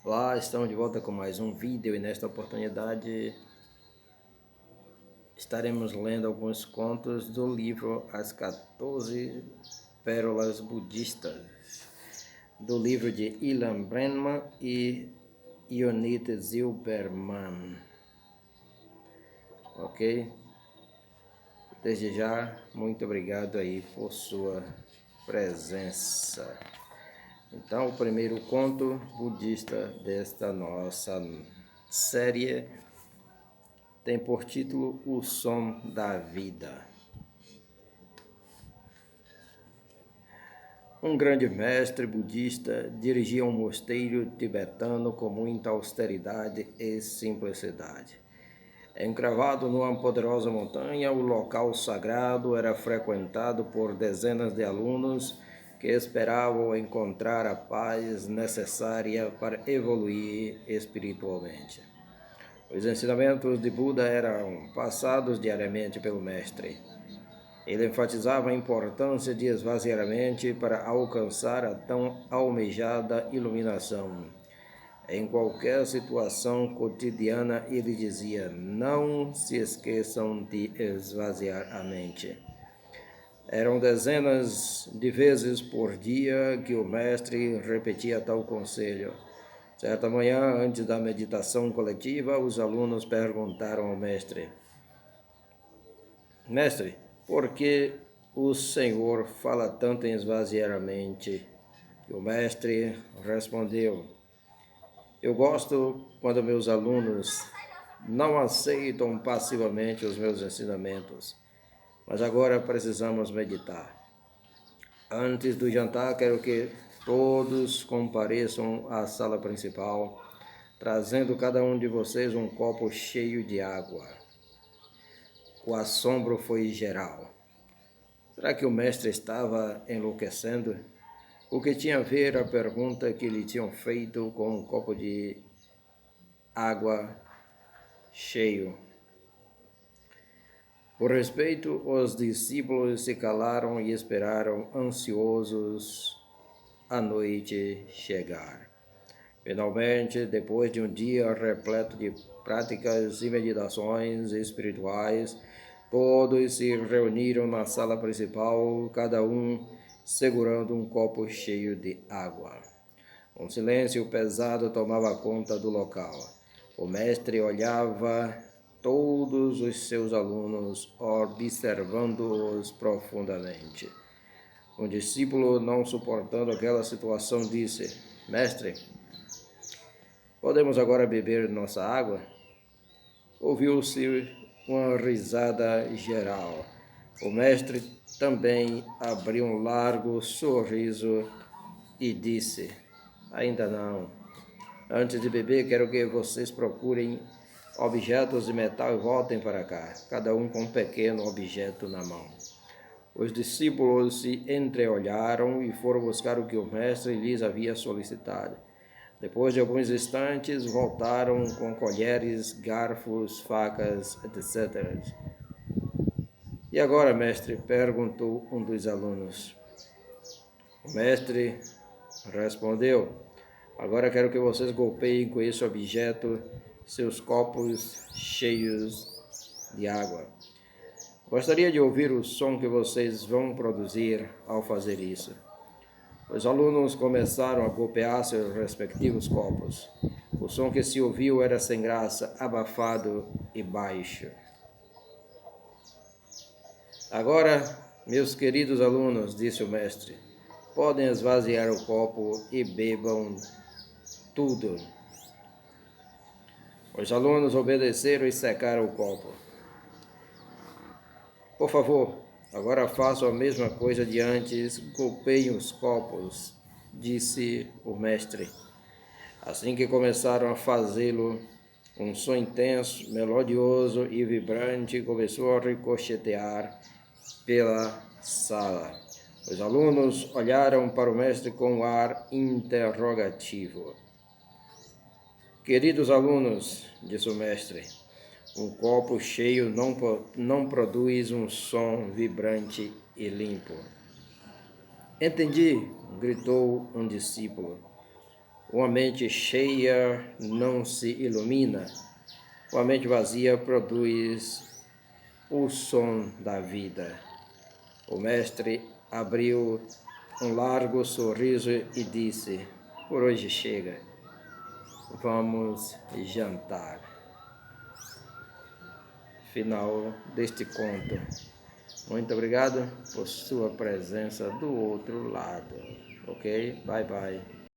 Olá, estamos de volta com mais um vídeo e nesta oportunidade estaremos lendo alguns contos do livro As 14 Pérolas Budistas, do livro de Ilan Brenman e Ionit Zilberman. Ok? Desde já, muito obrigado aí por sua presença. Então, o primeiro conto budista desta nossa série tem por título O Som da Vida. Um grande mestre budista dirigia um mosteiro tibetano com muita austeridade e simplicidade. Encravado numa poderosa montanha, o local sagrado era frequentado por dezenas de alunos que esperavam encontrar a paz necessária para evoluir espiritualmente. Os ensinamentos de Buda eram passados diariamente pelo mestre. Ele enfatizava a importância de esvaziar a mente para alcançar a tão almejada iluminação. Em qualquer situação cotidiana, ele dizia: não se esqueçam de esvaziar a mente. Eram dezenas de vezes por dia que o mestre repetia tal conselho. Certa manhã, antes da meditação coletiva, os alunos perguntaram ao mestre: Mestre, por que o Senhor fala tanto em esvaziar a mente? E o mestre respondeu: Eu gosto quando meus alunos não aceitam passivamente os meus ensinamentos, mas agora precisamos meditar. Antes do jantar, quero que todos compareçam à sala principal, trazendo cada um de vocês um copo cheio de água. O assombro foi geral. Será que o mestre estava enlouquecendo? O que tinha a ver a pergunta que lhe tinham feito com um copo de água cheio? Por respeito, os discípulos se calaram e esperaram ansiosos a noite chegar. Finalmente, depois de um dia repleto de práticas e meditações espirituais, todos se reuniram na sala principal, cada um segurando um copo cheio de água. Um silêncio pesado tomava conta do local. O mestre olhava todos os seus alunos, observando-os profundamente. Um discípulo, não suportando aquela situação, disse: Mestre, podemos agora beber nossa água? Ouviu-se uma risada geral. O mestre também abriu um largo sorriso e disse: Ainda não. Antes de beber, quero que vocês procurem objetos de metal e voltem para cá, cada um com um pequeno objeto na mão. Os discípulos se entreolharam e foram buscar o que o mestre lhes havia solicitado. Depois de alguns instantes, voltaram com colheres, garfos, facas, etc. E agora, mestre? Perguntou um dos alunos. O mestre respondeu: Agora quero que vocês golpeiem com esse objeto seus copos cheios de água. Gostaria de ouvir o som que vocês vão produzir ao fazer isso. Os alunos começaram a golpear seus respectivos copos. O som que se ouviu era sem graça, abafado e baixo. Agora, meus queridos alunos, disse o mestre, podem esvaziar o copo e bebam tudo. Os alunos obedeceram e secaram o copo. Por favor, agora façam a mesma coisa de antes, golpeiem os copos, disse o mestre. Assim que começaram a fazê-lo, um som intenso, melodioso e vibrante começou a ricochetear pela sala. Os alunos olharam para o mestre com um ar interrogativo. Queridos alunos, disse o mestre, um copo cheio não produz um som vibrante e limpo. Entendi, gritou um discípulo. Uma mente cheia não se ilumina. Uma mente vazia produz o som da vida. O mestre abriu um largo sorriso e disse: por hoje chega, vamos jantar. Final deste conto. Muito obrigado por sua presença do outro lado. Ok? Bye, bye.